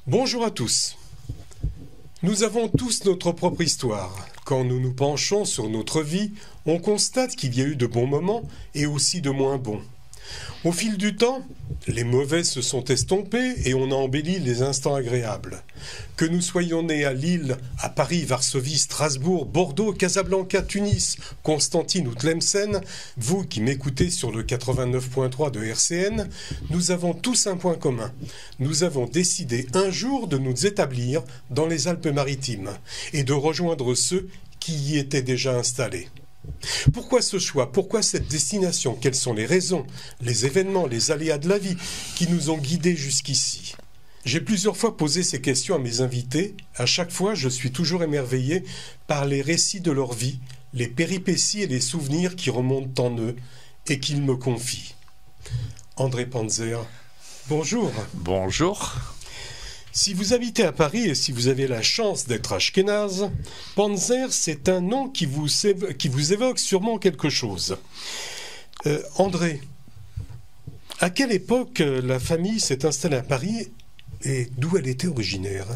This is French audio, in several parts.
Bonjour à tous. Nous avons tous notre propre histoire. Quand nous nous penchons sur notre vie, on constate qu'il y a eu de bons moments et aussi de moins bons. Au fil du temps, les mauvais se sont estompés et on a embelli les instants agréables. Que nous soyons nés à Lille, à Paris, Varsovie, Strasbourg, Bordeaux, Casablanca, Tunis, Constantine ou Tlemcen, vous qui m'écoutez sur le 89.3 de RCN, nous avons tous un point commun. Nous avons décidé un jour de nous établir dans les Alpes-Maritimes et de rejoindre ceux qui y étaient déjà installés. Pourquoi ce choix? Pourquoi cette destination? Quelles sont les raisons, les événements, les aléas de la vie qui nous ont guidés jusqu'ici? J'ai plusieurs fois posé ces questions à mes invités. À chaque fois, je suis toujours émerveillé par les récits de leur vie, les péripéties et les souvenirs qui remontent en eux et qu'ils me confient. André Panzer, bonjour. Bonjour. Si vous habitez à Paris et si vous avez la chance d'être ashkénaze, Panzer, c'est un nom qui vous évoque sûrement quelque chose. André, à quelle époque la famille s'est installée à Paris et d'où elle était originaire?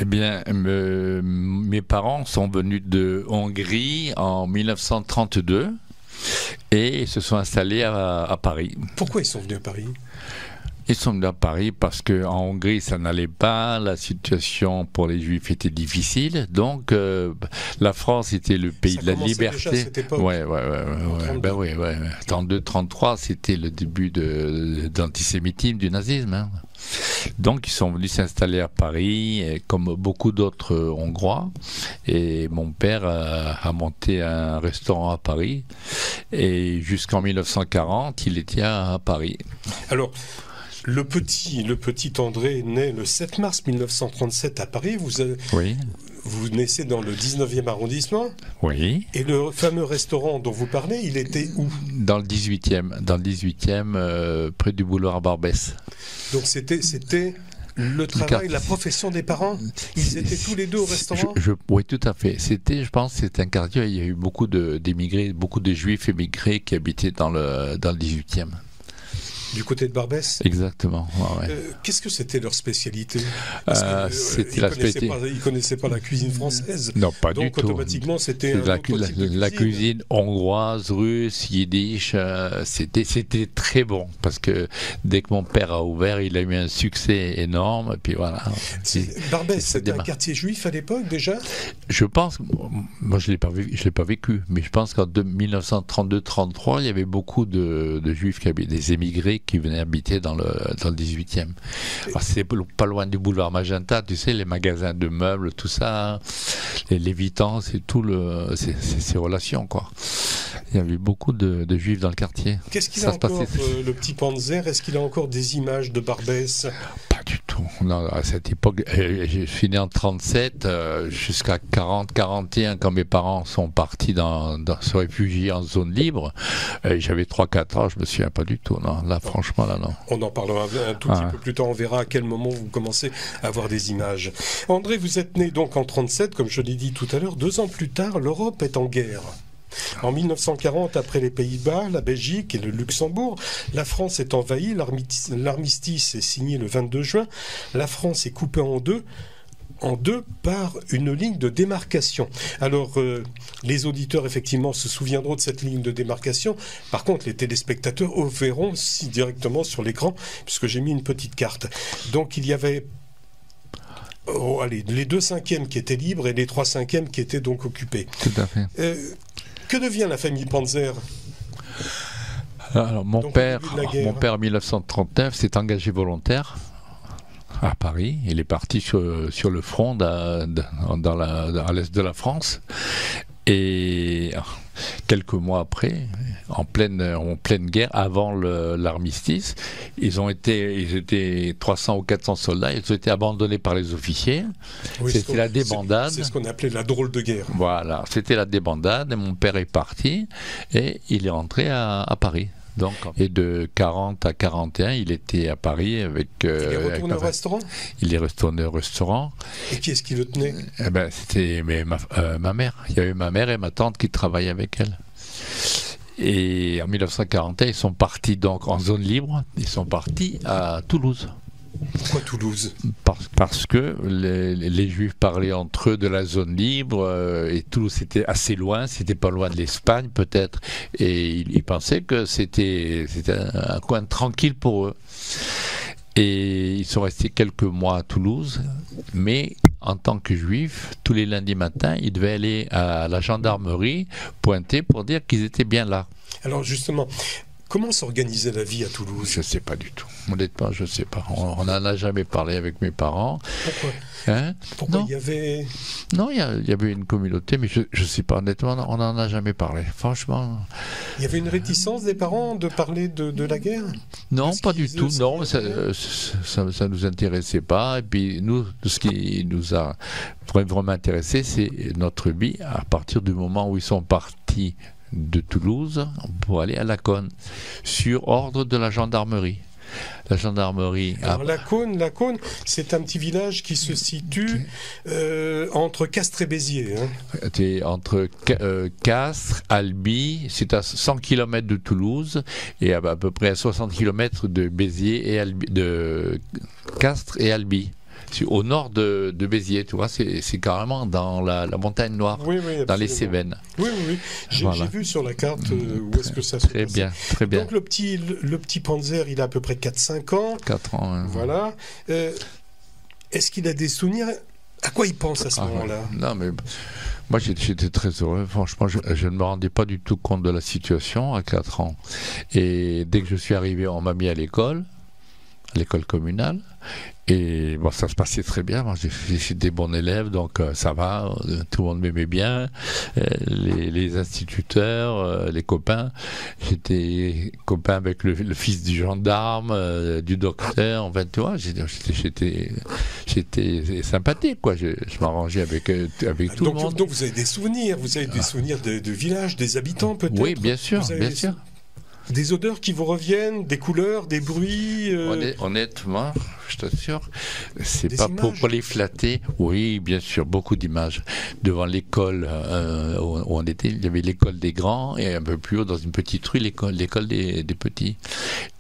Eh bien, mes parents sont venus de Hongrie en 1932 et se sont installés à Paris. Pourquoi ils sont venus à Paris? Ils sont venus à Paris parce qu'en Hongrie, ça n'allait pas, la situation pour les Juifs était difficile, donc la France était le pays de la liberté. Déjà à cette époque. Ouais. Ben oui. 32-33, c'était le début d'antisémitisme, du nazisme. Hein. Donc ils sont venus s'installer à Paris, comme beaucoup d'autres Hongrois, et mon père a monté un restaurant à Paris, et jusqu'en 1940, il était à Paris. Alors, le petit André naît le 7 mars 1937 à Paris. Oui. Vous naissez dans le 19e arrondissement. Oui. Et le fameux restaurant dont vous parlez, il était où? Dans le 18e, près du boulevard Barbès. Donc c'était le travail, la profession des parents? Ils étaient tous les deux au restaurant? Oui, tout à fait. Je pense que c'était un quartier, il y a eu beaucoup d'émigrés, beaucoup de Juifs émigrés qui habitaient dans le 18e. Du côté de Barbès? Exactement. Ouais. Qu'est-ce que c'était leur spécialité? C'était la spécialité. Ils ne connaissaient pas la cuisine française. Non, pas du tout. Donc automatiquement, c'était la cuisine hongroise, russe, yiddish. C'était très bon parce que dès que mon père a ouvert, il a eu un succès énorme. Et puis voilà. Barbès, c'était un quartier juif à l'époque déjà? Je pense. Moi, je l'ai pas vécu, mais je pense qu'en 1932-33, il y avait beaucoup de Juifs des émigrés qui venaient habiter dans le 18e. C'est pas loin du boulevard Magenta, tu sais, les magasins de meubles, tout ça, les Lévitans, c'est tout ces relations, quoi. Il y avait beaucoup de Juifs dans le quartier. Qu'est-ce qu'il a encore, le petit Panzer? Est-ce qu'il a encore des images de Barbès? Pas du tout. Non, à cette époque, je suis né en 37, jusqu'à 40-41, quand mes parents sont partis se réfugier en zone libre, j'avais 3-4 ans, je me souviens pas du tout. Non. Là, franchement, là, non. On en parlera un tout petit peu plus tard, on verra à quel moment vous commencez à avoir des images. André, vous êtes né donc en 37, comme je l'ai dit tout à l'heure. 2 ans plus tard, l'Europe est en guerre. En 1940, après les Pays-Bas, la Belgique et le Luxembourg, la France est envahie, l'armistice est signé le 22 juin, la France est coupée en deux par une ligne de démarcation. Alors, les auditeurs, effectivement, se souviendront de cette ligne de démarcation. Par contre, les téléspectateurs verront aussi directement sur l'écran, puisque j'ai mis une petite carte. Donc, il y avait les 2/5 qui étaient libres et les 3/5 qui étaient donc occupés. Tout à fait. Que devient la famille Panzer? Alors, mon père, en 1939, s'est engagé volontaire à Paris. Il est parti sur le front à l'est de la France. Et quelques mois après, en pleine guerre, avant l'armistice, ils étaient 300 ou 400 soldats, ils ont été abandonnés par les officiers. Oui, c'était la débandade. C'est ce qu'on appelait la drôle de guerre. Voilà, c'était la débandade, et mon père est parti, et il est rentré à Paris. Donc, et de 40 à 41, il était à Paris avec... il est retourné au restaurant? Il est retourné au restaurant. Et qui est-ce qui le tenait? C'était ma mère. Il y avait ma mère et ma tante qui travaillaient avec elle. Et en 1941, ils sont partis donc en zone libre. Ils sont partis à Toulouse. Pourquoi Toulouse? Parce que les Juifs parlaient entre eux de la zone libre et Toulouse c'était assez loin, c'était pas loin de l'Espagne peut-être, et ils pensaient que c'était un coin tranquille pour eux. Et ils sont restés quelques mois à Toulouse, mais en tant que Juifs, tous les lundis matins, ils devaient aller à la gendarmerie pointer pour dire qu'ils étaient bien là. Alors justement, comment s'organisait la vie à Toulouse? Je ne sais pas du tout. Honnêtement, je ne sais pas. On n'en a jamais parlé avec mes parents. Pourquoi? Pourquoi il y avait... Non, il y avait une communauté, mais je ne sais pas. Honnêtement, on n'en a jamais parlé. Franchement... Il y avait une réticence des parents de parler de la guerre? Non, pas du tout. Non, ça ne nous intéressait pas. Et puis, nous, ce qui nous a vraiment intéressé, c'est notre vie à partir du moment où ils sont partis de Toulouse pour aller à Laconne, sur ordre de la gendarmerie. La gendarmerie... Alors Laconne, c'est un petit village qui se situe entre Castres et Béziers. C'est entre Castres, Albi, c'est à 100 km de Toulouse et à peu près à 60 km de Béziers et de Castres et Albi. Au nord de Béziers, tu vois, c'est carrément dans la montagne noire, oui, dans les Cévennes. Oui. J'ai vu sur la carte où est-ce que ça se passe. Très bien. Donc le petit Panzer, il a à peu près 4-5 ans. 4 ans. Voilà. Est-ce qu'il a des souvenirs? À quoi il pense à ce moment-là? Non, mais moi j'étais très heureux. Franchement, je ne me rendais pas du tout compte de la situation à 4 ans. Et dès que je suis arrivé, on m'a mis à l'école communale. Et bon, ça se passait très bien. Moi, j'étais bon élève, donc ça va. Tout le monde m'aimait bien. Les instituteurs, les copains. J'étais copain avec le fils du gendarme, du docteur. En fait, tu vois, j'étais sympathique, quoi. Je m'arrangeais avec tout le monde. Donc vous avez des souvenirs. Vous avez des souvenirs de village, des habitants, peut-être. Oui, bien sûr, bien sûr. Des odeurs qui vous reviennent, des couleurs, des bruits. Honnêtement, je t'assure, c'est pas pour les flatter. Oui, bien sûr, beaucoup d'images. Devant l'école où on était, il y avait l'école des grands et un peu plus haut, dans une petite rue, l'école des petits.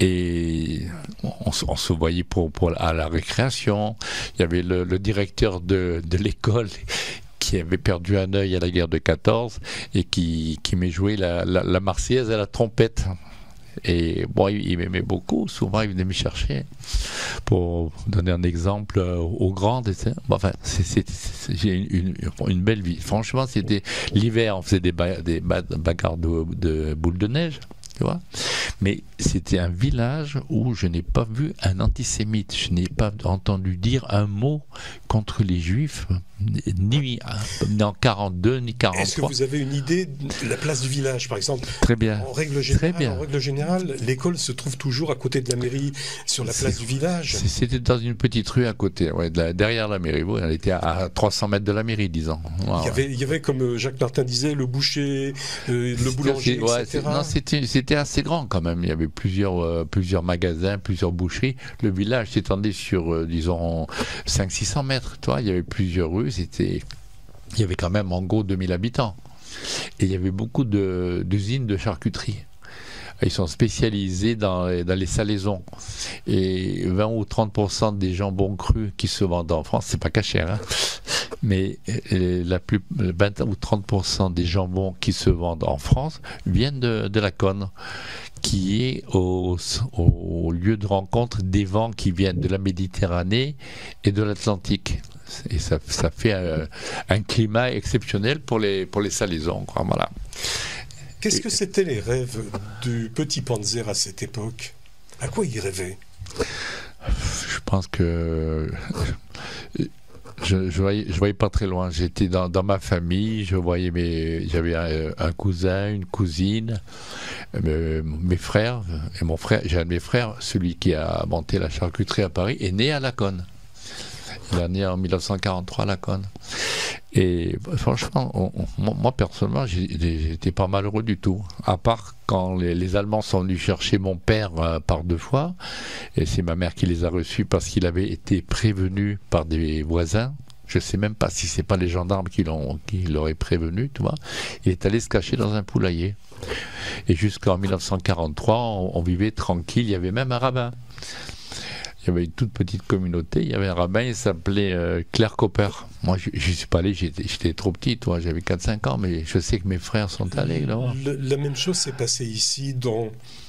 Et on se voyait à la récréation. Il y avait le directeur de l'école qui avait perdu un œil à la guerre de 14 et qui m'ait joué la Marseillaise à la trompette. Et bon, il m'aimait beaucoup. Souvent, il venait me chercher. Pour donner un exemple aux grandes, enfin, j'ai une belle vie. Franchement, c'était l'hiver, on faisait des bagarres de boules de neige. Tu vois, mais c'était un village où je n'ai pas vu un antisémite, je n'ai pas entendu dire un mot contre les Juifs, ni en 42 ni 43. Est-ce que vous avez une idée de la place du village, par exemple? Très bien. En règle générale, l'école se trouve toujours à côté de la mairie, sur la place du village. C'était dans une petite rue à côté, derrière la mairie. Elle était à 300 mètres de la mairie, disons. Il y avait, comme Jacques Martin disait, le boucher, le boulanger, etc. Non, c'était assez grand quand même. Il y avait plusieurs magasins, plusieurs boucheries. Le village s'étendait sur, disons, 500-600 mètres. Tu vois, il y avait plusieurs rues. Il y avait quand même en gros 2000 habitants. Et il y avait beaucoup d'usines de charcuterie. Ils sont spécialisés dans les salaisons. Et 20 ou 30% des jambons crus qui se vendent en France, c'est pas caché, hein, mais 20 ou 30% des jambons qui se vendent en France viennent de Laconne, qui est au lieu de rencontre des vents qui viennent de la Méditerranée et de l'Atlantique. Et ça fait un climat exceptionnel pour les salaisons, quoi, voilà. Qu'est-ce que c'était les rêves du petit Panzer à cette époque? À quoi il rêvait? Je pense que je voyais pas très loin. J'étais dans ma famille, j'avais un cousin, une cousine, mes frères, et mon frère, j'ai un de mes frères, celui qui a monté la charcuterie à Paris, est né à Laconne. Il est né en 1943 à Laconne. Et franchement, moi personnellement, j'étais pas malheureux du tout. À part quand les Allemands sont venus chercher mon père par 2 fois, et c'est ma mère qui les a reçus parce qu'il avait été prévenu par des voisins. Je sais même pas si c'est pas les gendarmes qui l'auraient prévenu, tu vois. Il est allé se cacher dans un poulailler. Et jusqu'en 1943, on vivait tranquille. Il y avait même un rabbin. il y avait une toute petite communauté. Il y avait un rabbin, il s'appelait Claire Copper. Moi, je ne suis pas allé, j'étais trop petit, toi, j'avais 4-5 ans, mais je sais que mes frères sont allés là-bas. La même chose s'est passée ici,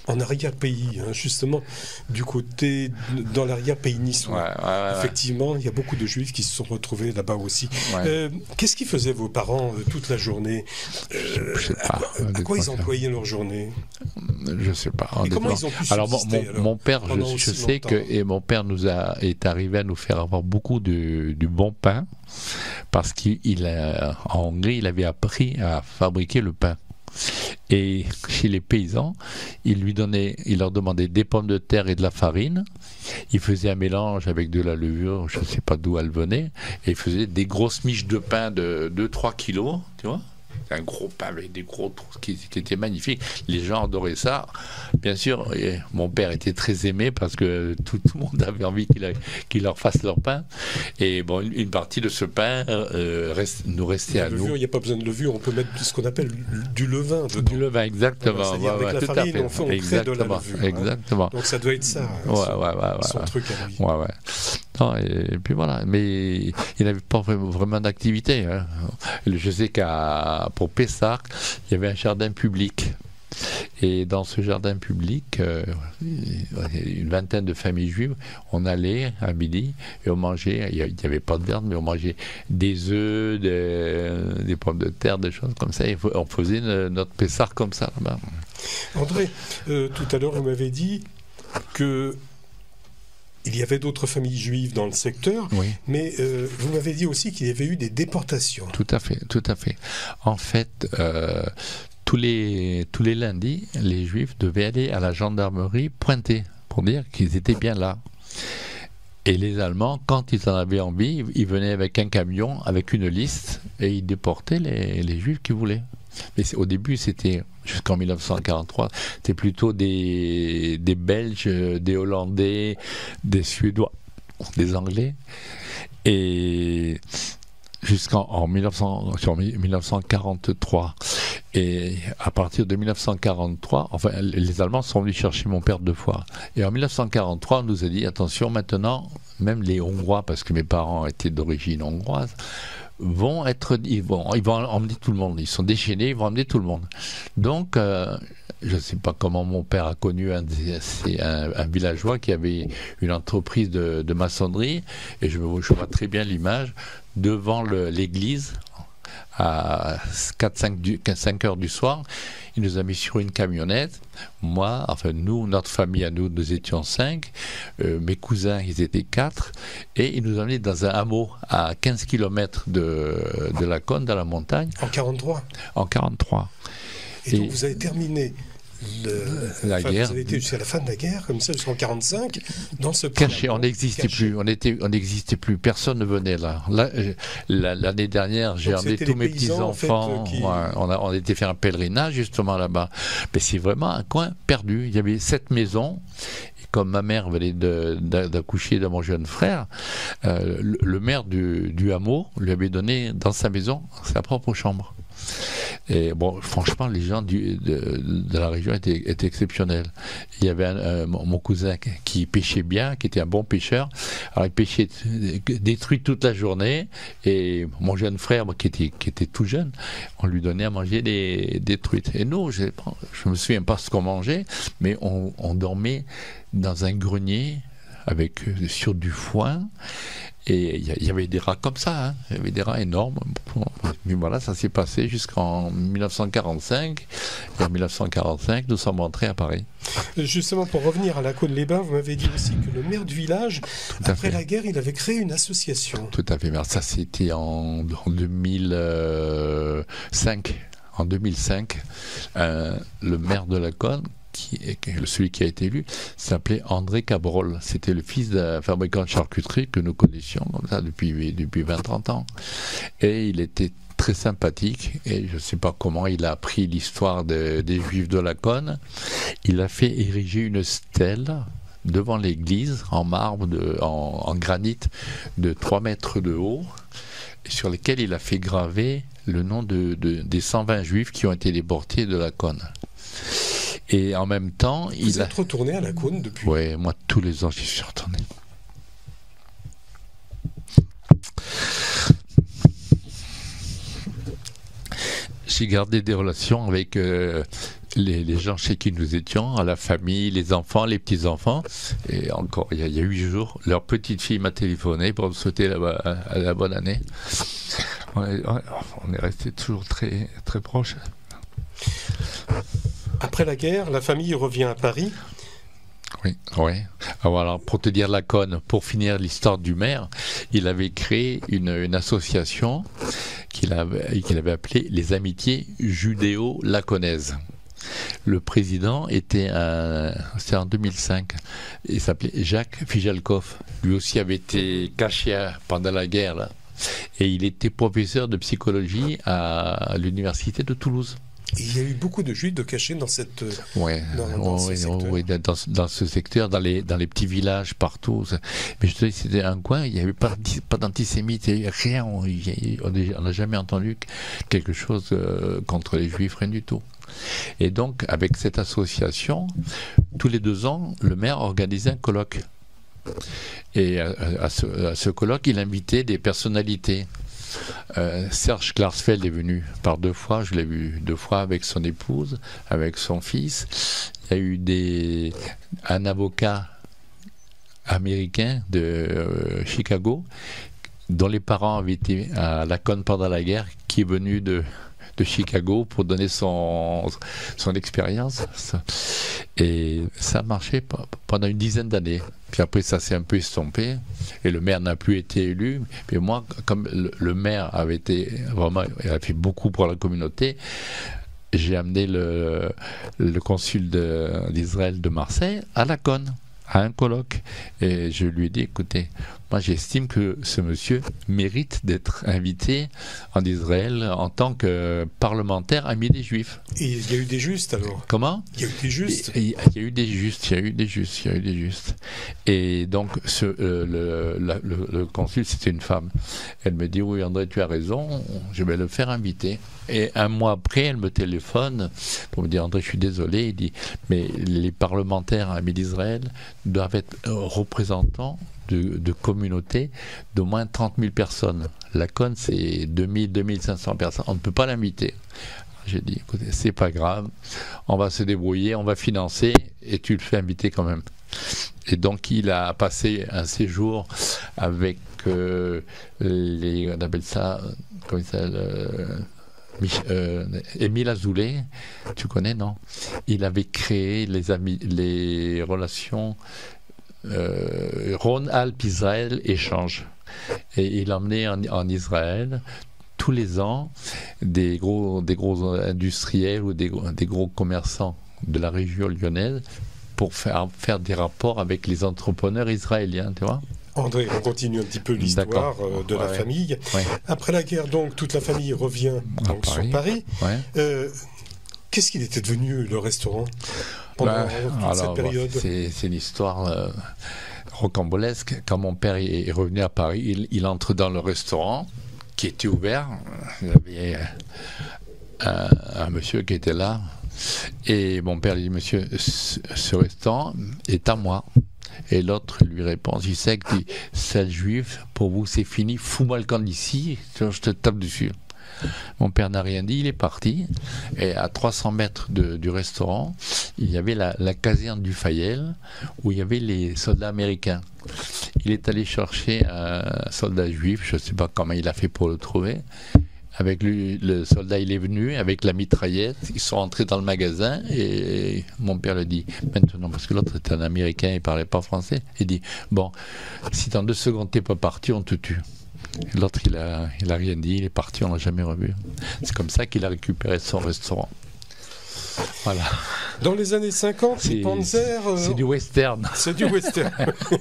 en arrière-pays, hein, justement, dans l'arrière-pays niçois. Effectivement, il y a beaucoup de Juifs qui se sont retrouvés là-bas aussi. Qu'est-ce qu'ils faisaient vos parents toute la journée? Je sais pas. À quoi ils employaient leur journée? Je sais pas. Et comment ils ont pu subsister, mon père, je sais que mon père est arrivé à nous faire avoir beaucoup du bon pain, parce qu'en Hongrie, il avait appris à fabriquer le pain. Et chez les paysans, il leur demandait des pommes de terre et de la farine. Il faisait un mélange avec de la levure, je ne sais pas d'où elle venait, et il faisait des grosses miches de pain de 2-3 kilos, tu vois. Un gros pain avec des gros trous qui était magnifique. Les gens adoraient ça. Bien sûr, mon père était très aimé parce que tout le monde avait envie qu'il leur fasse leur pain. Et bon, une partie de ce pain nous restait à nous. Il n'y a pas besoin de levure, on peut mettre ce qu'on appelle du levain dedans. Du levain, exactement. Avec la farine, on crée de la levure. Exactement. Donc ça doit être ça, son truc à lui. Non, et puis voilà. Mais il n'avait pas vraiment d'activité. Hein. Je sais pour Pessah, il y avait un jardin public. Et dans ce jardin public, une vingtaine de familles juives, on allait à midi et on mangeait, il n'y avait pas de viande, mais on mangeait des œufs, des pommes de terre, des choses comme ça. Et on faisait notre Pessah comme ça là-bas. André, tout à l'heure, vous m'avez dit que il y avait d'autres familles juives dans le secteur, mais vous m'avez dit aussi qu'il y avait eu des déportations. Tout à fait, tout à fait. En fait, tous les lundis, les Juifs devaient aller à la gendarmerie pointer pour dire qu'ils étaient bien là. Et les Allemands, quand ils en avaient envie, ils venaient avec un camion, avec une liste, et ils déportaient les Juifs qu'ils voulaient. Mais au début, c'était jusqu'en 1943, c'était plutôt des Belges, des Hollandais, des Suédois, des Anglais. Et jusqu'en 1943. Et à partir de 1943, enfin, les Allemands sont venus chercher mon père 2 fois. Et en 1943, on nous a dit, attention, maintenant, même les Hongrois, parce que mes parents étaient d'origine hongroise, ils vont emmener tout le monde. Ils sont déchaînés, ils vont emmener tout le monde. Donc, je ne sais pas comment mon père a connu un villageois qui avait une entreprise de maçonnerie, et je vois très bien l'image devant l'église à 5 heures du soir. Il nous a mis sur une camionnette. Moi, enfin nous, notre famille à nous étions 5. Mes cousins, ils étaient 4. Et il nous a emmenés dans un hameau à 15 km de la Cône, dans la montagne. En 43 En 43. Et donc vous avez terminé la guerre. Vous avez été jusqu'à la fin de la guerre, comme ça, jusqu'en 45, dans ce caché, on n'existait plus. On n'existait plus. Personne ne venait là. L'année dernière, j'ai emmené tous mes petits-enfants. En fait, on était faire un pèlerinage, justement, là-bas. Mais c'est vraiment un coin perdu. Il y avait 7 maisons. Et comme ma mère venait d'accoucher de mon jeune frère, le maire du hameau lui avait donné, dans sa maison, sa propre chambre. Et bon, franchement, les gens de la région étaient exceptionnels. Il y avait mon cousin qui pêchait bien, qui était un bon pêcheur. Alors il pêchait des truites toute la journée, et mon jeune frère, qui était tout jeune, on lui donnait à manger des truites. Et nous, je me souviens pas ce qu'on mangeait, mais on dormait dans un grenier sur du foin. Et il y avait des rats comme ça, hein. Il y avait des rats énormes. Mais voilà, ça s'est passé jusqu'en 1945. Et en 1945, nous sommes rentrés à Paris. Justement, pour revenir à la Cône-les-Bains, vous m'avez dit aussi que le maire du village, après la guerre, il avait créé une association. Tout à fait. Ça, c'était en 2005. En 2005, le maire de la Cône, celui qui a été élu, s'appelait André Cabrol. C'était le fils d'un fabricant de charcuterie que nous connaissions comme ça depuis 20-30 ans. Et il était très sympathique, et je ne sais pas comment il a appris l'histoire des Juifs de la Cône. Il a fait ériger une stèle devant l'église en marbre, en granit de 3 mètres de haut, sur lesquels il a fait graver le nom des 120 Juifs qui ont été déportés de la Cône. Et en même temps, Vous êtes retourné à la Cône depuis? Oui, moi tous les ans j'y suis retourné. j'ai gardé des relations avec les gens chez qui nous étions, à la famille, les enfants, les petits-enfants. Et encore, il y a 8 jours, leur petite fille m'a téléphoné pour me souhaiter la bonne année. On est restés toujours très, très proches. Après la guerre, la famille revient à Paris. Oui, oui. Alors, pour te dire la conne, pour finir l'histoire du maire, il avait créé une association qu'il avait appelée les Amitiés Judéo-Laconaises. Le président c'était en 2005, il s'appelait Jacques Fijalkov. Lui aussi avait été caché pendant la guerre, là. Et il était professeur de psychologie à l'université de Toulouse. Et il y a eu beaucoup de juifs de cachés dans cette dans ce secteur, dans les petits villages partout. Mais je te dis, c'était un coin, il n'y avait pas d'antisémites, il n'y avait rien, on n'a jamais entendu quelque chose contre les juifs, rien du tout. Et donc, avec cette association, tous les 2 ans, le maire organisait un colloque. Et à ce colloque, il invitait des personnalités. Serge Klarsfeld est venu par 2 fois, je l'ai vu 2 fois avec son épouse, avec son fils. Il y a eu un avocat américain de Chicago, dont les parents avaient été à Laconne pendant la guerre, qui est venu de Chicago pour donner son expérience. Et ça a marché pendant une dizaine d'années. Puis après, ça s'est un peu estompé et le maire n'a plus été élu. Mais moi, comme le maire avait été vraiment, il a fait beaucoup pour la communauté, j'ai amené le consul d'Israël de Marseille à Laconne, à un colloque. Et je lui ai dit, écoutez, moi j'estime que ce monsieur mérite d'être invité en Israël en tant que parlementaire ami des Juifs. Et il y a eu des justes alors? Comment? Il y a eu des justes? Il y a eu des justes. Et donc le consul, c'était une femme. Elle me dit, oui André, tu as raison, je vais le faire inviter. Et un mois après, elle me téléphone pour me dire, André, je suis désolé. Il dit, mais les parlementaires amis d'Israël doivent être représentants de communautés d'au moins 30 000 personnes. Laconne, c'est 2 500 personnes. On ne peut pas l'inviter. J'ai dit, écoutez, c'est pas grave, on va se débrouiller, on va financer et tu le fais inviter quand même. Et donc, il a passé un séjour avec on appelle ça, comment il s'appelle Émile Azoulay, tu connais, non? Il avait créé les relations Rhône-Alpes-Israël échange. Et il emmenait en Israël tous les ans des gros industriels ou des gros commerçants de la région lyonnaise pour faire des rapports avec les entrepreneurs israéliens, tu vois. André, on continue un petit peu l'histoire de la famille. Ouais. Après la guerre, donc, toute la famille revient donc, sur Paris. Ouais. Qu'est-ce qu'il était devenu, le restaurant, pendant toute cette période? C'est une histoire rocambolesque. Quand mon père est revenu à Paris, il entre dans le restaurant qui était ouvert. Il y avait un monsieur qui était là. Et mon père lui dit, monsieur, ce restaurant est à moi. Et l'autre lui répond, il sait que c'est juif, pour vous c'est fini, fous-moi le camp d'ici, je te tape dessus. Mon père n'a rien dit, il est parti. Et à 300 mètres du restaurant, il y avait la caserne du Fayel, où il y avait les soldats américains. Il est allé chercher un soldat juif, je ne sais pas comment il a fait pour le trouver. Avec lui, le soldat, il est venu avec la mitraillette, ils sont entrés dans le magasin et mon père le dit maintenant, parce que l'autre était un Américain, il ne parlait pas français, il dit, bon, si dans 2 secondes tu n'es pas parti, on te tue. Et l'autre, il a rien dit, il est parti, on ne l'a jamais revu. C'est comme ça qu'il a récupéré son restaurant. Voilà. Dans les années 50, les Panzer... c'est du western. C'est du western.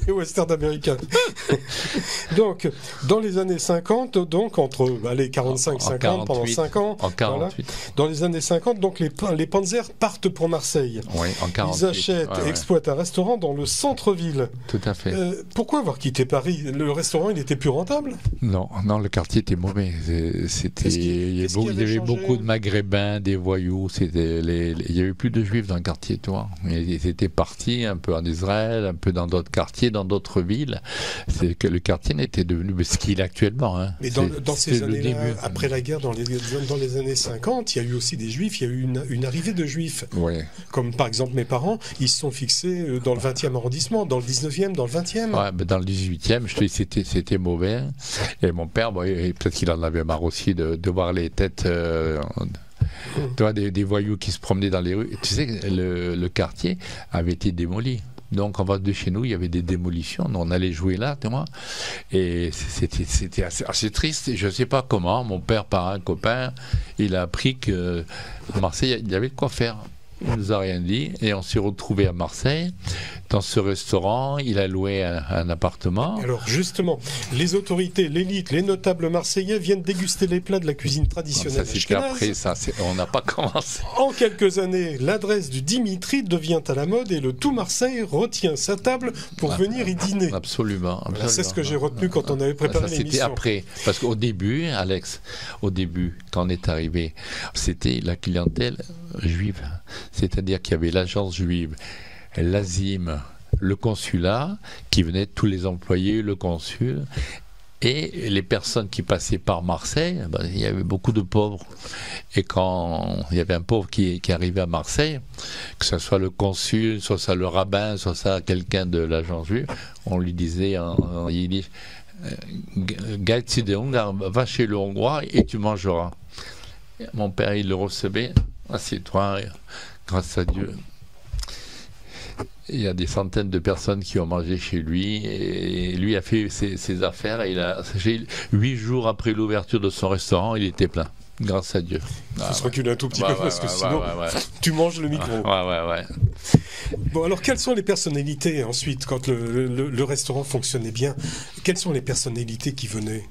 Western américain. Donc, dans les années 50, donc, entre 45-50, pendant 5 ans... En 48. Voilà, dans les années 50, donc, les Panzer partent pour Marseille. Oui, en 48. Ils achètent et exploitent un restaurant dans le centre-ville. Tout à fait. Pourquoi avoir quitté Paris? Le restaurant, il était plus rentable? Non, le quartier était mauvais. Il y avait beaucoup de Maghrébins, des voyous. Il n'y avait plus de Juifs juifs dans le quartier, tu vois. Ils étaient partis un peu en Israël, un peu dans d'autres quartiers, dans d'autres villes. C'est que le quartier n'était devenu ce qu'il est actuellement. Hein. Mais dans ces années-là, après la guerre, dans les années 50, il y a eu aussi des juifs, il y a eu une arrivée de juifs. Oui. Comme par exemple mes parents, ils se sont fixés dans le 20e arrondissement, dans le 19e, dans le 20e. Ouais, mais dans le 18e, je te dis, c'était mauvais. Et mon père, peut-être qu'il en avait marre aussi de voir les têtes des voyous qui se promenaient dans les rues. Tu sais, le quartier avait été démoli. Donc en face de chez nous, il y avait des démolitions. On allait jouer là, tu vois. Et c'était assez triste. Et je ne sais pas comment. Mon père, par un copain, il a appris qu'à Marseille, il y avait de quoi faire. Il ne nous a rien dit. Et on s'est retrouvés à Marseille. Dans ce restaurant, il a loué un appartement. Alors justement, les autorités, l'élite, les notables marseillais viennent déguster les plats de la cuisine traditionnelle. Ça, c'était après, on n'a pas commencé. En quelques années, l'adresse du Dimitri devient à la mode et le tout Marseille retient sa table pour venir y dîner. Absolument. Voilà, c'est ce que j'ai retenu quand on avait préparé l'émission. C'était après. Parce qu'au début, Alex, quand on est arrivé, c'était la clientèle juive. C'est-à-dire qu'il y avait l'agence juive, l'ASIM, le consulat, qui venaient tous les employés, le consul, et les personnes qui passaient par Marseille, il y avait beaucoup de pauvres. Et quand il y avait un pauvre qui arrivait à Marseille, que ce soit le consul, soit ça le rabbin, soit ça quelqu'un de l'agence juive, on lui disait en yiddish, va chez le Hongrois et tu mangeras. Mon père, il le recevait, assieds-toi, grâce à Dieu. Il y a des centaines de personnes qui ont mangé chez lui et lui a fait ses affaires. 8 jours après l'ouverture de son restaurant, il était plein. Grâce à Dieu. Il faut se reculer un tout petit peu parce que sinon tu manges le micro. Ouais. Bon, alors quelles sont les personnalités ensuite quand le restaurant fonctionnait bien? Quelles sont les personnalités qui venaient?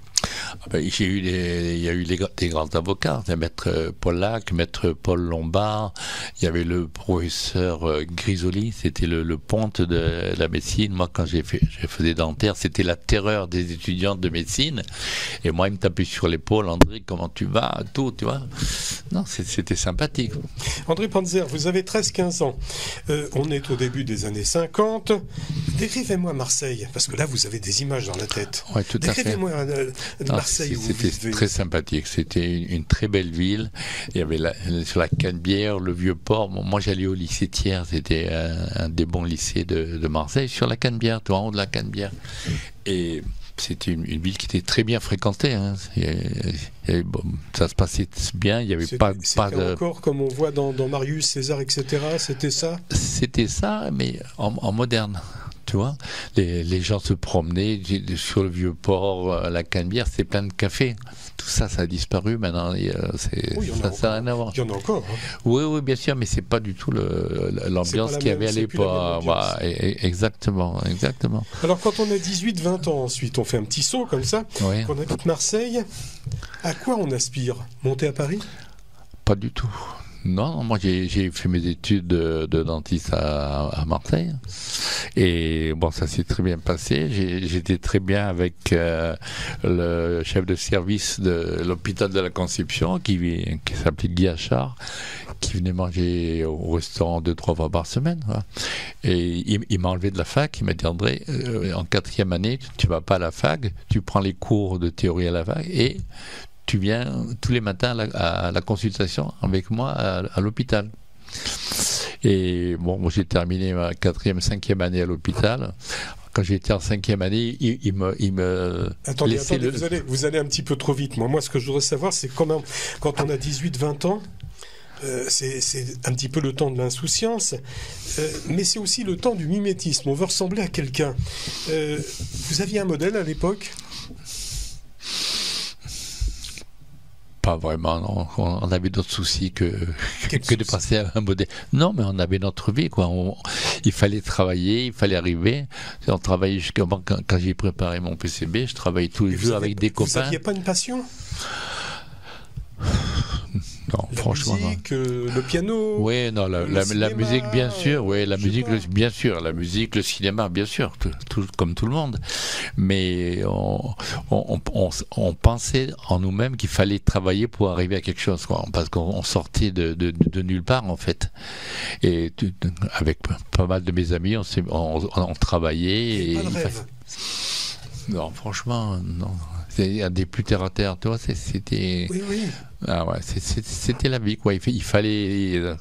Il y a eu des grands avocats, Maître Pollack, Maître Paul Lombard, il y avait le professeur Grisoli, c'était le ponte de la médecine. Moi, quand j'ai fait dentaire, c'était la terreur des étudiants de médecine. Et moi, il me tapait sur l'épaule, André, comment tu vas, tout, tu vois. Non, c'était sympathique. André Panzer, vous avez 13-15 ans. On est au début des années 50. Décrivez-moi Marseille, parce que là, vous avez des images dans la tête. Oui, tout à fait. Décrivez-moi Marseille. C'était très sympathique. C'était une très belle ville. Il y avait sur la Canebière, le Vieux-Port. Moi, j'allais au lycée Thiers. C'était un des bons lycées de Marseille, sur la Canebière, tout en haut de la Canebière. Et c'était une ville qui était très bien fréquentée. Hein. Ça se passait bien. Il y avait pas de... encore comme on voit dans Marius, César, etc. C'était ça. C'était ça, mais en moderne. Tu vois, les gens se promenaient sur le Vieux-Port, la Canebière, c'était plein de cafés. Tout ça, ça a disparu maintenant. Ça sert à rien à voir. Il y en a encore. Hein. Oui, bien sûr, mais c'est pas du tout l'ambiance qu'il y avait à l'époque. Exactement. Alors, quand on a 18-20 ans, ensuite, on fait un petit saut comme ça. Oui. Quand on habite Marseille, à quoi on aspire? Monter à Paris? Pas du tout. Non, moi j'ai fait mes études de dentiste à Marseille et bon, ça s'est très bien passé. J'étais très bien avec le chef de service de l'hôpital de la Conception qui s'appelait Guy Achard, qui venait manger au restaurant 2-3 fois par semaine. Voilà. Et il m'a enlevé de la fac. Il m'a dit, André, en 4e année, tu vas pas à la fac, tu prends les cours de théorie à la fac et tu viens tous les matins à la consultation avec moi à l'hôpital. Et bon, moi j'ai terminé ma 4e, 5e année à l'hôpital. Quand j'étais en 5e année, il me Attendez, vous allez un petit peu trop vite. Moi, ce que je voudrais savoir, c'est quand on a 18-20 ans, c'est un petit peu le temps de l'insouciance, mais c'est aussi le temps du mimétisme. On veut ressembler à quelqu'un. Vous aviez un modèle à l'époque ? Pas vraiment, non. On avait d'autres soucis que de passer à un modèle. Non, mais on avait notre vie, quoi. Il fallait travailler, il fallait arriver. On travaillait jusqu'à quand j'ai préparé mon PCB, je travaillais tous les jours avec des copains. Vous n'aviez pas une passion ? Non, la franchement, musique, le piano. Oui, non, la musique, bien sûr. Oui, la musique, bien sûr. La musique, le cinéma, bien sûr, comme tout le monde. Mais on pensait en nous-mêmes qu'il fallait travailler pour arriver à quelque chose, quoi, parce qu'on sortait de nulle part, en fait. Et avec pas mal de mes amis, on travaillait. Et pas de rêve. Non, franchement, non. C'est un des plus terre à terre, tu vois, c'était... Oui, oui. Ah ouais, c'était la vie, quoi. Il fallait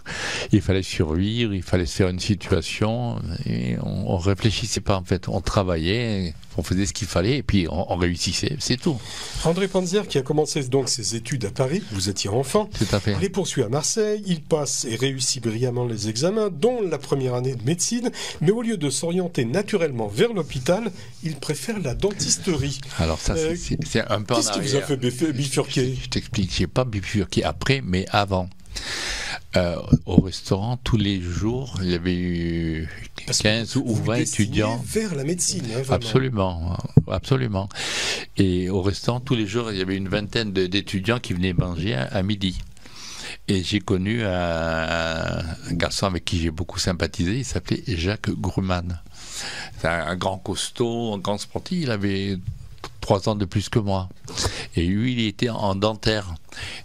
survivre, il fallait se faire une situation, et on réfléchissait pas, en fait. On travaillait, on faisait ce qu'il fallait, et puis on réussissait, c'est tout. André Panzer, qui a commencé donc ses études à Paris, vous étiez enfant, tout à fait. Les poursuit à Marseille, il passe et réussit brillamment les examens, dont la première année de médecine, mais au lieu de s'orienter naturellement vers l'hôpital, il préfère la dentisterie. Alors ça, c'est un peu en arrière. Qu'est-ce qui vous a fait bifurquer? Je t'explique, j'ai pas bifurqué après, mais avant. Au restaurant, tous les jours, il y avait eu 15 ou 20 étudiants. Vers la médecine, hein, absolument, absolument. Et au restaurant, tous les jours, il y avait une vingtaine d'étudiants qui venaient manger à midi. Et j'ai connu un garçon avec qui j'ai beaucoup sympathisé, il s'appelait Jacques Gruman. C'est un grand costaud, un grand sportif, il avait 3 ans de plus que moi. Et lui, il était en dentaire.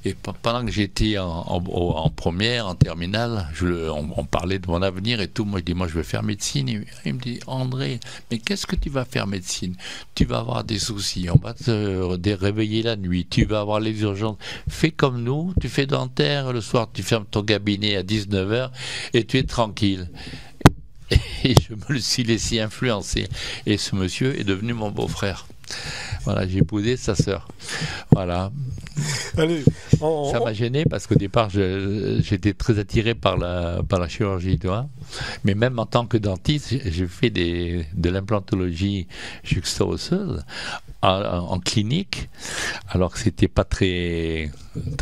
Et pendant que j'étais en première, en terminale, on parlait de mon avenir et tout. Moi, je dis, moi, je vais faire médecine. Et il me dit, André, mais qu'est-ce que tu vas faire médecine? Tu vas avoir des soucis. On va te réveiller la nuit. Tu vas avoir les urgences. Fais comme nous. Tu fais dentaire. Le soir, tu fermes ton cabinet à 19h et tu es tranquille. Et je me le suis laissé influencer. Et ce monsieur est devenu mon beau-frère. Voilà, j'ai épousé sa sœur. Voilà. Allez, ça m'a gêné parce qu'au départ, j'étais très attiré par la chirurgie, tu vois. Mais même en tant que dentiste, j'ai fait de l'implantologie juxta-osseuse en clinique, alors que c'était pas très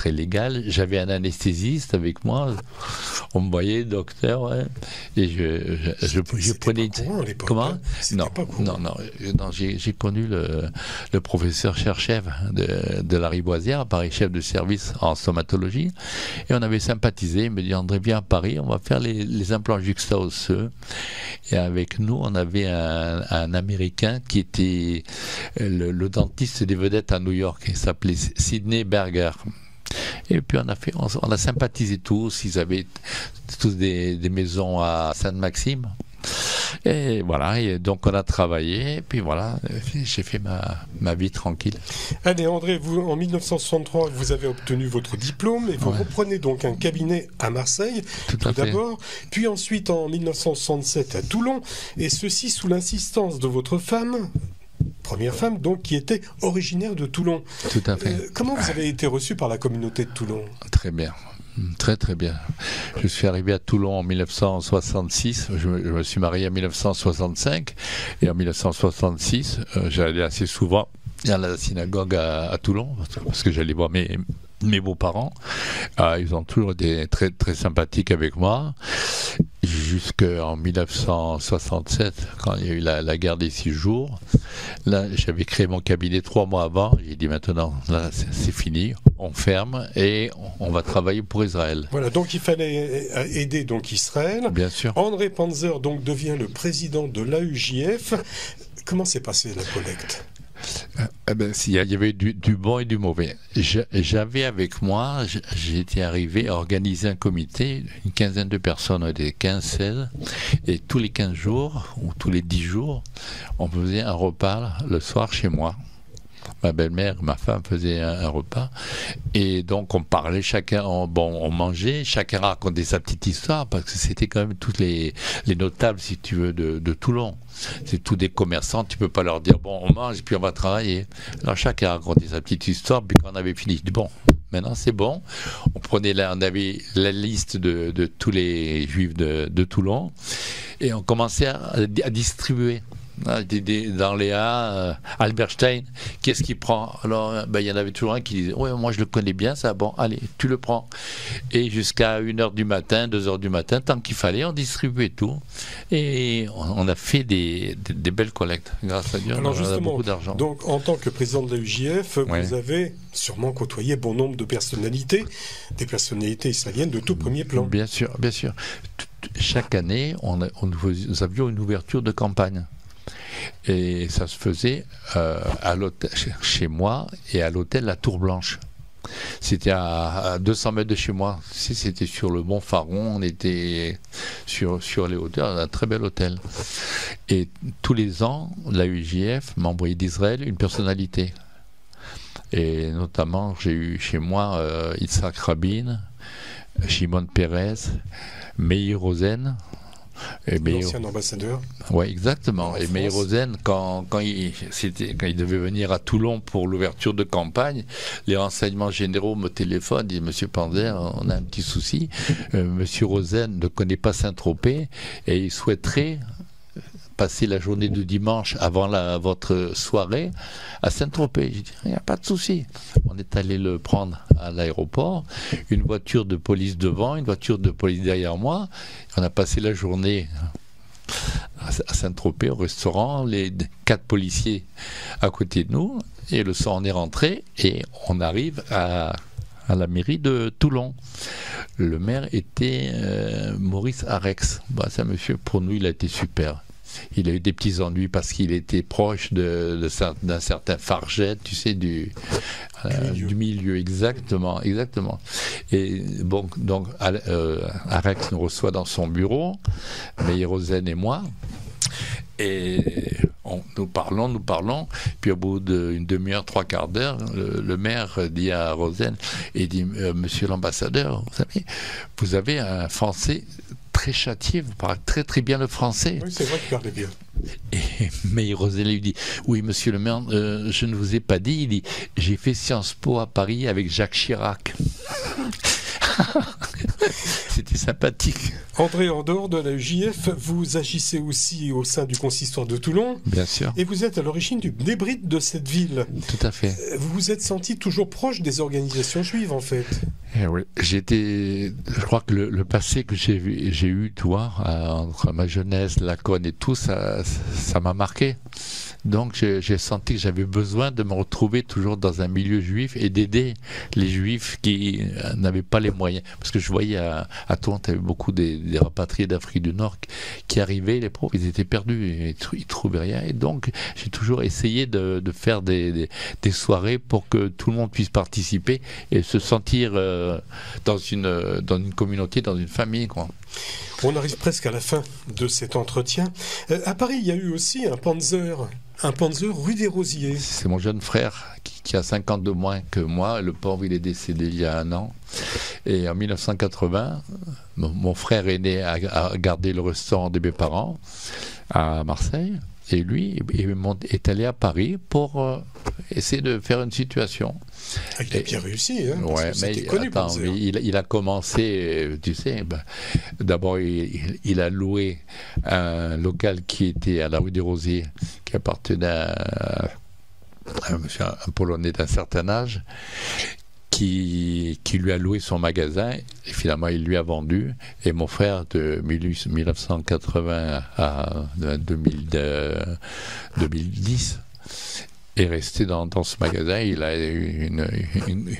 légal. J'avais un anesthésiste avec moi. On me voyait, docteur, ouais. Et je prenais. Pas courant à l'époque, comment? Hein, Non, j'ai connu le professeur Cherchev de la Riboisière, Paris, chef de service en stomatologie, et on avait sympathisé. Il me dit, André, viens à Paris, on va faire les implants juxta-osseux. Et avec nous, on avait un Américain qui était le dentiste des vedettes à New York, il s'appelait Sidney Berger. Et puis on a sympathisé tous. Ils avaient tous des maisons à Sainte-Maxime. Et voilà, et donc on a travaillé, et puis voilà, j'ai fait ma vie tranquille. Allez André, vous, en 1963, vous avez obtenu votre diplôme et vous reprenez donc un cabinet à Marseille, tout d'abord, puis ensuite en 1967 à Toulon, et ceci sous l'insistance de votre femme, première femme donc, qui était originaire de Toulon. Tout à fait. Comment vous avez été reçu par la communauté de Toulon? Très bien. Très très bien. Je suis arrivé à Toulon en 1966, je me suis marié en 1965 et en 1966 j'allais assez souvent à la synagogue à Toulon parce que j'allais voir mes beaux-parents. Ils ont toujours été très très sympathiques avec moi jusqu'en 1967 quand il y a eu la guerre des 6 jours. Là, j'avais créé mon cabinet 3 mois avant. J'ai dit maintenant, là, c'est fini. On ferme et on va travailler pour Israël. Voilà, donc il fallait aider donc Israël. Bien sûr. André Panzer donc devient le président de l'AUJF. Comment s'est passée la collecte? Il y avait du bon et du mauvais. J'avais avec moi, j'étais arrivé à organiser un comité, une quinzaine de personnes, on était 15-16, et tous les 15 jours, ou tous les 10 jours, on faisait un repas le soir chez moi. Ma belle-mère, ma femme faisaient un repas, et donc on parlait chacun, on mangeait, chacun racontait sa petite histoire, parce que c'était quand même tous les notables, si tu veux, de Toulon. C'est tous des commerçants, tu peux pas leur dire bon, on mange puis on va travailler. Alors chacun racontait sa petite histoire, puis quand on avait fini, je dis bon, maintenant c'est bon. On avait la liste de tous les juifs de Toulon, et on commençait à distribuer. Dans Léa, Albertstein, qu'est-ce qu'il prend? Alors, il y en avait toujours un qui disait, ouais, moi je le connais bien, ça, bon, allez, tu le prends. Et jusqu'à 1h du matin, 2h du matin, tant qu'il fallait, on distribuait tout. Et on a fait des belles collectes, grâce à Dieu. Alors on a beaucoup d'argent. d'argent. Donc, en tant que président de la UJF, vous avez sûrement côtoyé bon nombre de personnalités, des personnalités israéliennes de tout premier plan. Bien sûr, bien sûr. Chaque année, nous avions une ouverture de campagne. Et ça se faisait à l'hôtel, chez moi et à l'hôtel La Tour Blanche. C'était à 200 mètres de chez moi. C'était sur le Mont Faron. On était sur les hauteurs d'un très bel hôtel. Et tous les ans, la UJF m'a envoyé d'Israël une personnalité. Et notamment, j'ai eu chez moi Yitzhak Rabin, Shimon Peres, Meir Rosen. L'ancien ambassadeur. Oui, exactement. Et Meir Rosen, quand il devait venir à Toulon pour l'ouverture de campagne, les renseignements généraux me téléphonent, disent Monsieur Panzer, on a un petit souci. Monsieur Rosen ne connaît pas Saint-Tropez et il souhaiterait passer la journée de dimanche avant votre soirée à Saint-Tropez. J'ai dit, il n'y a pas de souci. On est allé le prendre à l'aéroport, une voiture de police devant, une voiture de police derrière moi. On a passé la journée à Saint-Tropez au restaurant, les 4 policiers à côté de nous, et le soir on est rentré et on arrive à la mairie de Toulon. Le maire était Maurice Arex. Ça, monsieur, pour nous, il a été super. Il a eu des petits ennuis parce qu'il était proche d'un certain Farget, tu sais, du milieu, exactement. Et bon, donc Arex nous reçoit dans son bureau, Meir Rosen et moi, et nous parlons, puis au bout d'une demi-heure, 3/4 d'heure, le maire dit à Rosen, il dit, Monsieur l'ambassadeur, vous avez un Français très châtié, vous parlez très très bien le français. Oui, c'est vrai qu'il parlait bien. Et Meir Rosen lui dit, oui monsieur le maire, je ne vous ai pas dit, il dit, j'ai fait Sciences Po à Paris avec Jacques Chirac. C'était sympathique. André, en dehors de la UJF, vous agissez aussi au sein du consistoire de Toulon. Bien sûr. Et vous êtes à l'origine du débride de cette ville. Tout à fait. Vous vous êtes senti toujours proche des organisations juives, en fait. Oui, je crois que le passé que j'ai eu, toi, entre ma jeunesse, la conne et tout, ça m'a marqué. Donc j'ai senti que j'avais besoin de me retrouver toujours dans un milieu juif et d'aider les juifs qui n'avaient pas les moyens. Parce que je voyais à Toulon, tu avais beaucoup des rapatriés d'Afrique du Nord qui arrivaient, les pauvres, ils étaient perdus, ils ne trouvaient rien. Et donc j'ai toujours essayé de faire des soirées pour que tout le monde puisse participer et se sentir dans une communauté, dans une famille, quoi. On arrive presque à la fin de cet entretien. À Paris, il y a eu aussi un Panzer rue des Rosiers. C'est mon jeune frère qui a 5 ans de moins que moi. Le pauvre, il est décédé il y a 1 an. Et en 1980, mon frère aîné a gardé le restaurant de mes parents à Marseille. Et lui est allé à Paris pour essayer de faire une situation. Il a bien réussi, hein, ouais, mais il a commencé, tu sais, d'abord il a loué un local qui était à la rue des Rosiers, qui appartenait à un Polonais d'un certain âge, qui lui a loué son magasin, et finalement il lui a vendu, et mon frère de 1980 à 2010 est resté dans ce magasin. Il a eu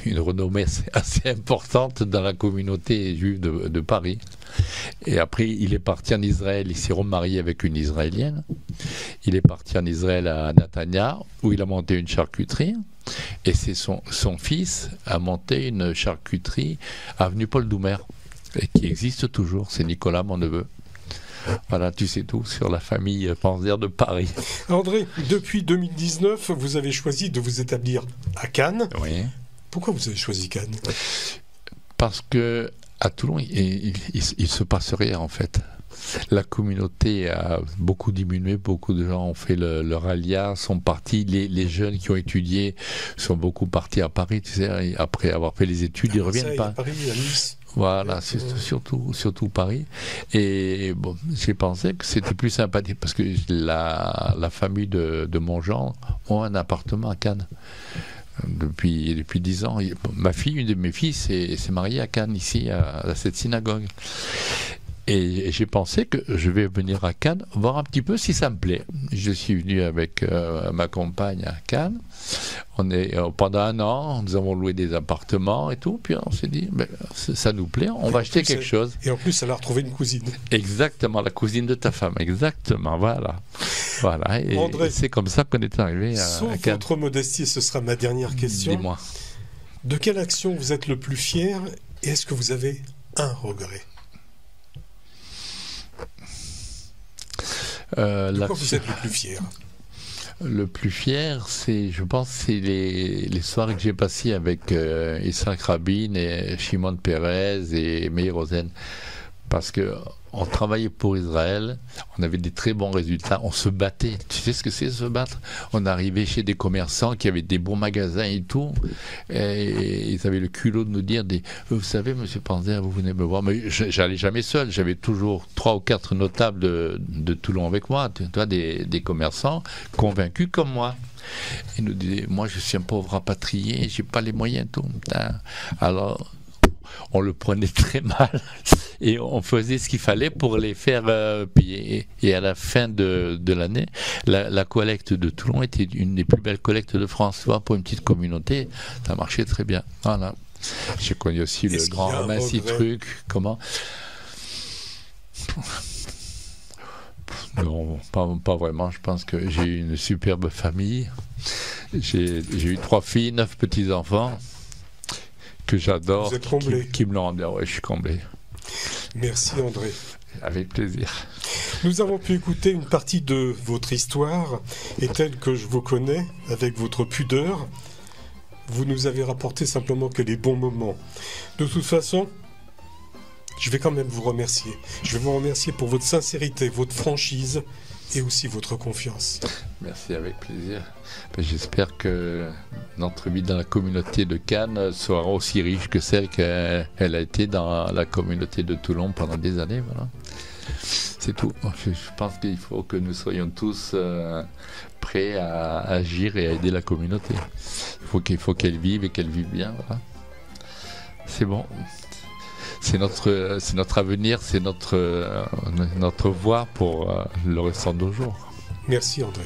une renommée assez importante dans la communauté juive de Paris. Et après, il est parti en Israël, il s'est remarié avec une Israélienne. Il est parti en Israël à Netanya, où il a monté une charcuterie. Et c'est son fils a monté une charcuterie avenue Paul Doumer, et qui existe toujours. C'est Nicolas, mon neveu. Voilà, tu sais tout sur la famille Panzer de Paris. André, depuis 2019, vous avez choisi de vous établir à Cannes. Oui. Pourquoi vous avez choisi Cannes? Parce que à Toulon, il se passe rien en fait. La communauté a beaucoup diminué, beaucoup de gens ont fait leur alia, sont partis. Les jeunes qui ont étudié sont beaucoup partis à Paris, tu sais, après avoir fait les études, ils ne reviennent pas. À Paris, à Nice. Voilà, surtout Paris. Et bon, j'ai pensé que c'était plus sympathique parce que la famille de mon genre ont un appartement à Cannes depuis 10 ans. Ma fille, une de mes filles, s'est mariée à Cannes, ici, à cette synagogue. Et j'ai pensé que je vais venir à Cannes voir un petit peu si ça me plaît. Je suis venu avec ma compagne à Cannes. Pendant un an, nous avons loué des appartements et tout. Puis on s'est dit, ça nous plaît, on va acheter quelque chose. Et en plus, elle a retrouvé une cousine. Exactement, la cousine de ta femme. Exactement, voilà. Et André, c'est comme ça qu'on est arrivé à sauf Cannes. votre modestie, ce sera ma dernière question. Dis-moi. De quelle action vous êtes le plus fier et est-ce que vous avez un regret? De quoi vous êtes le plus fier? Le plus fier, je pense, c'est les soirées que j'ai passées avec Isaac Rabin et Shimon Peres et Meir Rosen. Parce que on travaillait pour Israël, on avait des très bons résultats, on se battait. Tu sais ce que c'est se battre? On arrivait chez des commerçants qui avaient des bons magasins et tout, et ils avaient le culot de nous dire vous savez, monsieur Panzer, vous venez me voir. Mais j'allais jamais seul, j'avais toujours 3 ou 4 notables de Toulon avec moi, tu vois, des commerçants convaincus comme moi. Ils nous disaient, moi je suis un pauvre rapatrié, j'ai pas les moyens, tout. Alors on le prenait très mal et on faisait ce qu'il fallait pour les faire payer. Et à la fin de l'année, la collecte de Toulon était une des plus belles collectes de France. Tu vois, pour une petite communauté, ça marchait très bien. Voilà. J'ai connu aussi le grand ramassis truc. Comment? Non, pas vraiment. Je pense que j'ai eu une superbe famille. J'ai eu 3 filles, 9 petits-enfants que j'adore, qui me l'ont rendu. Ouais, je suis comblé. Merci André. Avec plaisir. Nous avons pu écouter une partie de votre histoire et telle que je vous connais, avec votre pudeur, vous nous avez rapporté simplement que les bons moments. De toute façon, je vais quand même vous remercier. Je vais vous remercier pour votre sincérité, votre franchise et aussi votre confiance. Merci, avec plaisir. J'espère que notre vie dans la communauté de Cannes sera aussi riche que celle qu'elle a été dans la communauté de Toulon pendant des années. Voilà. C'est tout. Je pense qu'il faut que nous soyons tous prêts à agir et à aider la communauté. Il faut qu'elle vive et qu'elle vive bien. Voilà. C'est bon. C'est notre avenir, c'est notre voie pour le restant de nos jours. Merci André.